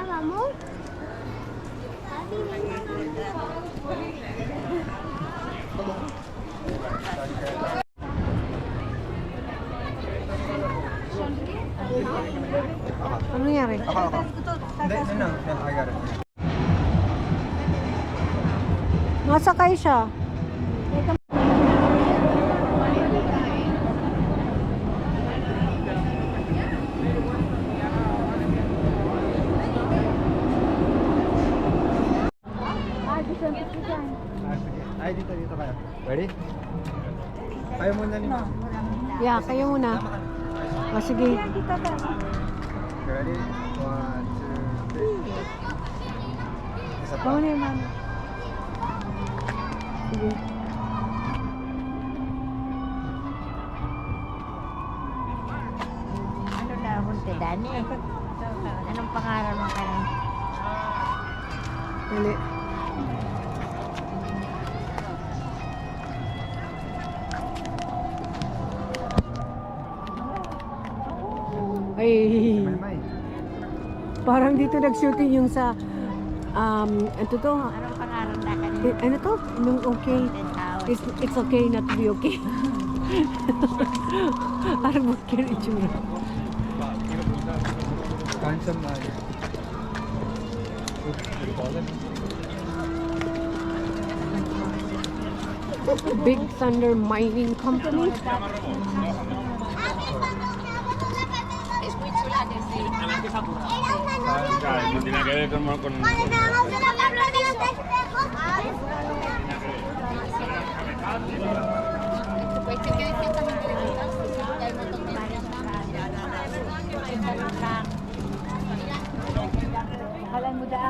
Vamos. Ano nangyari? Hindi, no, I got it. Masakay siya. Ay, dito kayo. Ready? Kayo muna ni Ma'am. Yeah, kayo muna. O, sige. Ready? 1, 2, 3. Isa pa. Ikaw na yung mama. Sige. Ano na hunte, Dani? Anong pangalan mo ka na? Dali. Ay, May. parang dito nag-shooting yung sa, ito to, Anong pangalan na ka na? ano to? Nung okay. It's okay not to be okay. Parang okay rin itsura. Handsome man. What do you call it? Big Thunder Mining Company. No tiene que ver con... Akalan mo da.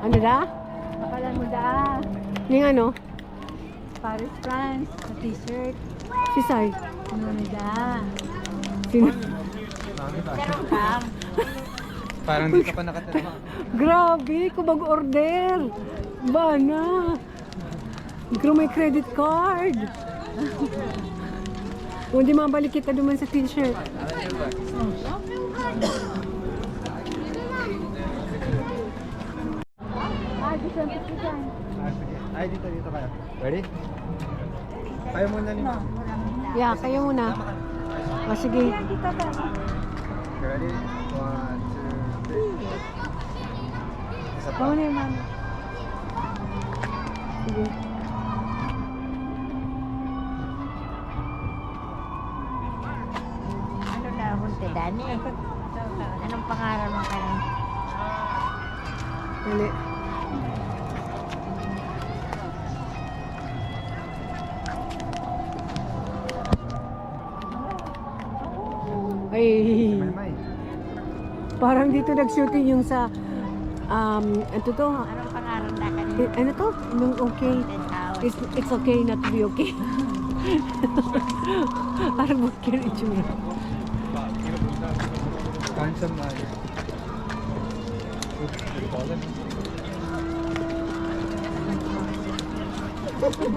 Ano da? Akalan mo da. Yung ano? Paris, France. Na t-shirt. Si Sai. Ano na da. Sino? Meron ka. Parang dito pa nakatira. Grabe, kubag order. Bana. Pero may credit card. Kung di mabalik kita duman sa t-shirt. Ay, dito kayo. Ready? Kayo muna ni Ma'am. Yeah, kayo muna. O, sige. Ready? 1, 2, 3. Isa pa. Ikaw na yung mama. Sige. Ano na hunte, Dani? Anong pangalan mo ka na? Dali. Ay, May. parang dito nag-shooting yung sa, ito to, Anong pangalan na ka na? ano to? Nung okay. It's okay not to be okay. Parang okay rin itsura. Handsome man. What do you call it?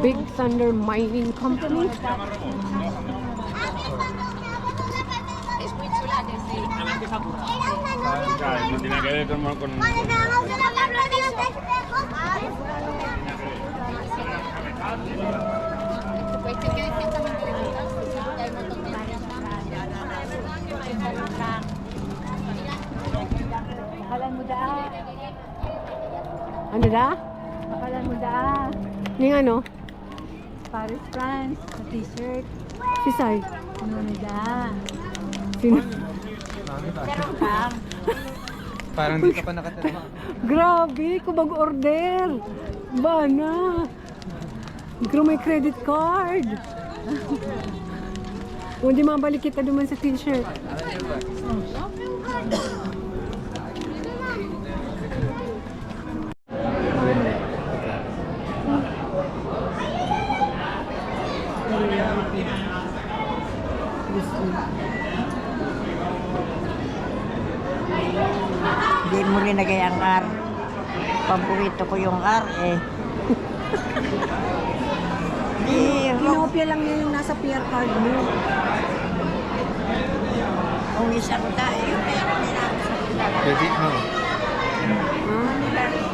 Big Thunder Mining Company. No tiene que ver con... Akalan mo da. Ano da? Akalan mo da. Yung ano? Paris, France. Na t-shirt. Si Sai. Ano na da. Sino? Meron ka. Parang dito pa nakatira. Grabe, kubag order. Bana. Pero may credit card. Kung di mabalik kita duman sa t-shirt. Hindi mo linagay ang R. Paborito ko yung R eh. Di, Kopya lang niya yung nasa PR card mo. Kung isang tayo, meron nila ako sa Pwede, no? Ah, nila.